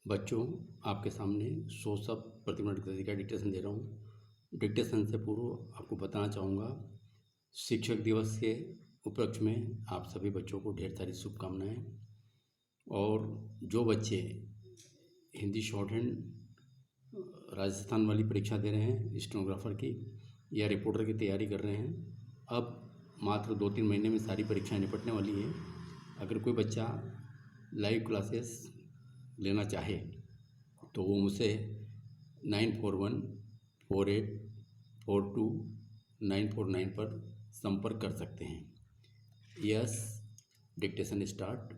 बच्चों, आपके सामने 100 शब्द प्रति मिनट गति का डिक्टेशन दे रहा हूँ। डिक्टेशन से पूर्व आपको बताना चाहूँगा, शिक्षक दिवस के उपलक्ष्य में आप सभी बच्चों को ढेर सारी शुभकामनाएं। और जो बच्चे हिंदी शॉर्ट हैंड राजस्थान वाली परीक्षा दे रहे हैं, स्टेनोग्राफर की या रिपोर्टर की तैयारी कर रहे हैं, अब मात्र 2-3 महीने में सारी परीक्षाएं निपटने वाली हैं। अगर कोई बच्चा लाइव क्लासेस लेना चाहे तो वो मुझसे 9414842949 पर संपर्क कर सकते हैं। Yes, dictation start.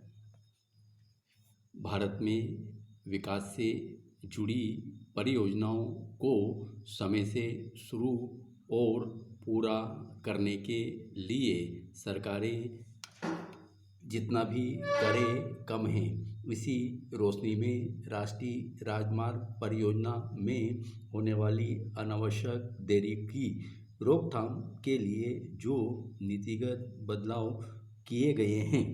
भारत में विकास से जुड़ी परियोजनाओं को समय से शुरू और पूरा करने के लिए सरकारें जितना भी करे कम है। इसी रोशनी में राष्ट्रीय राजमार्ग परियोजना में होने वाली अनावश्यक देरी की रोकथाम के लिए जो नीतिगत बदलाव किए गए हैं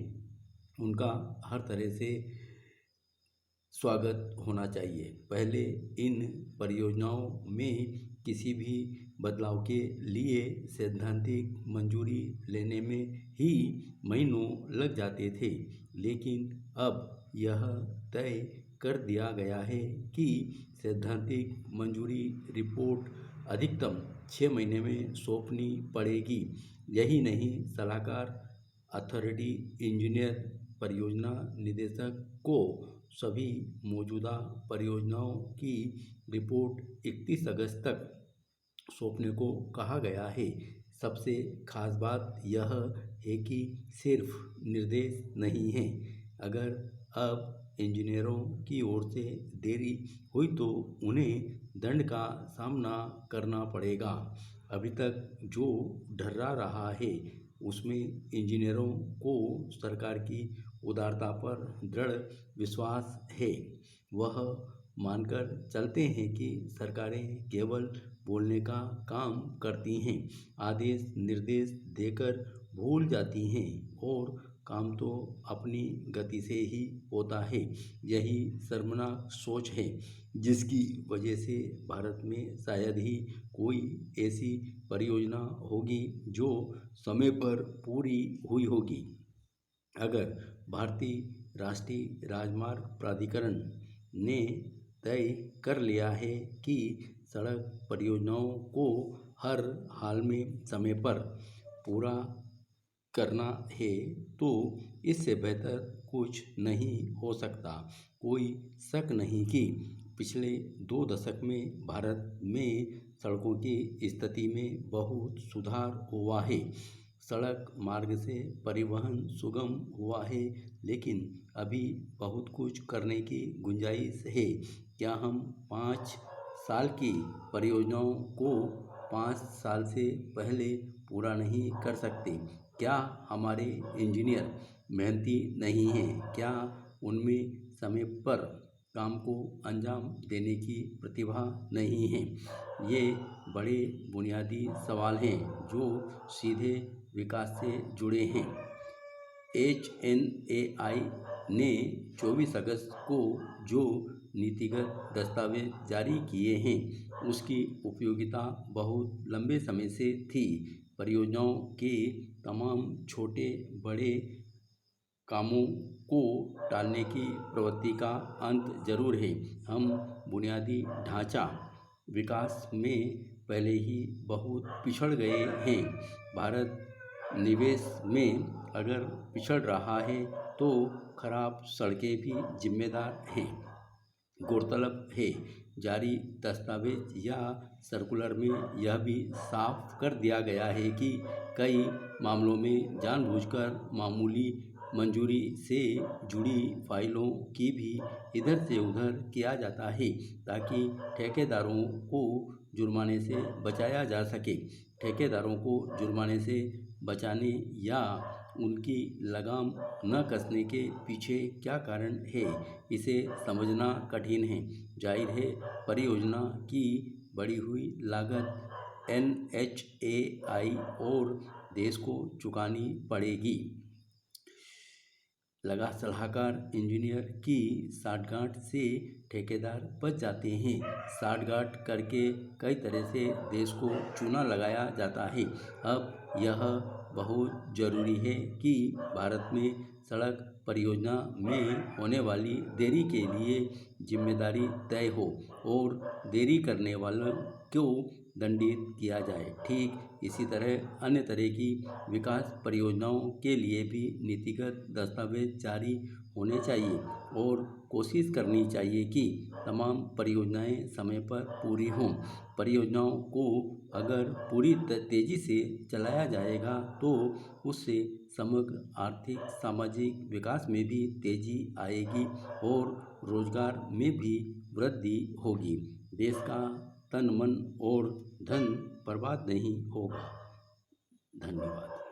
उनका हर तरह से स्वागत होना चाहिए। पहले इन परियोजनाओं में किसी भी बदलाव के लिए सैद्धांतिक मंजूरी लेने में ही महीनों लग जाते थे, लेकिन अब यह तय कर दिया गया है कि सैद्धांतिक मंजूरी रिपोर्ट अधिकतम 6 महीने में सौंपनी पड़ेगी। यही नहीं, सलाहकार, अथॉरिटी इंजीनियर, परियोजना निदेशक को सभी मौजूदा परियोजनाओं की रिपोर्ट 31 अगस्त तक सौंपने को कहा गया है। सबसे खास बात यह है कि सिर्फ निर्देश नहीं है। अगर अब इंजीनियरों की ओर से देरी हुई तो उन्हें दंड का सामना करना पड़ेगा। अभी तक जो ढर्रा रहा है उसमें इंजीनियरों को सरकार की उदारता पर दृढ़ विश्वास है। वह मानकर चलते हैं कि सरकारें केवल बोलने का काम करती हैं, आदेश निर्देश देकर भूल जाती हैं और काम तो अपनी गति से ही होता है। यही शर्मनाक सोच है जिसकी वजह से भारत में शायद ही कोई ऐसी परियोजना होगी जो समय पर पूरी हुई होगी। अगर भारतीय राष्ट्रीय राजमार्ग प्राधिकरण ने तय कर लिया है कि सड़क परियोजनाओं को हर हाल में समय पर पूरा करना है तो इससे बेहतर कुछ नहीं हो सकता। कोई शक नहीं कि पिछले 2 दशक में भारत में सड़कों की स्थिति में बहुत सुधार हुआ है। सड़क मार्ग से परिवहन सुगम हुआ है, लेकिन अभी बहुत कुछ करने की गुंजाइश है। क्या हम 5 साल की परियोजनाओं को 5 साल से पहले पूरा नहीं कर सकते? क्या हमारे इंजीनियर मेहनती नहीं हैं? क्या उनमें समय पर काम को अंजाम देने की प्रतिभा नहीं है? ये बड़े बुनियादी सवाल हैं जो सीधे विकास से जुड़े हैं। HNAI ने 24 अगस्त को जो नीतिगत दस्तावेज जारी किए हैं उसकी उपयोगिता बहुत लंबे समय से थी। परियोजनाओं के तमाम छोटे बड़े कामों को टालने की प्रवृत्ति का अंत जरूर है। हम बुनियादी ढांचा विकास में पहले ही बहुत पिछड़ गए हैं। भारत निवेश में अगर पिछड़ रहा है तो खराब सड़कें भी जिम्मेदार हैं। गौरतलब है, जारी दस्तावेज या सर्कुलर में यह भी साफ कर दिया गया है कि कई मामलों में जानबूझकर मामूली मंजूरी से जुड़ी फाइलों की भी इधर से उधर किया जाता है ताकि ठेकेदारों को जुर्माने से बचाया जा सके। ठेकेदारों को जुर्माने से बचाने या उनकी लगाम न कसने के पीछे क्या कारण है, इसे समझना कठिन है। जाहिर है, परियोजना की बढ़ी हुई लागत NHAI और देश को चुकानी पड़ेगी। लगा सलाहकार इंजीनियर की साठगांठ से ठेकेदार बच जाते हैं। साठगांठ करके कई तरह से देश को चूना लगाया जाता है। अब यह बहुत ज़रूरी है कि भारत में सड़क परियोजना में होने वाली देरी के लिए जिम्मेदारी तय हो और देरी करने वालों को दंडित किया जाए। ठीक इसी तरह अन्य तरह की विकास परियोजनाओं के लिए भी नीतिगत दस्तावेज जारी होने चाहिए और कोशिश करनी चाहिए कि तमाम परियोजनाएं समय पर पूरी हों। परियोजनाओं को अगर पूरी तेज़ी से चलाया जाएगा तो उससे समग्र आर्थिक सामाजिक विकास में भी तेज़ी आएगी और रोजगार में भी वृद्धि होगी। देश का तन मन और धन बर्बाद नहीं होगा। धन्यवाद।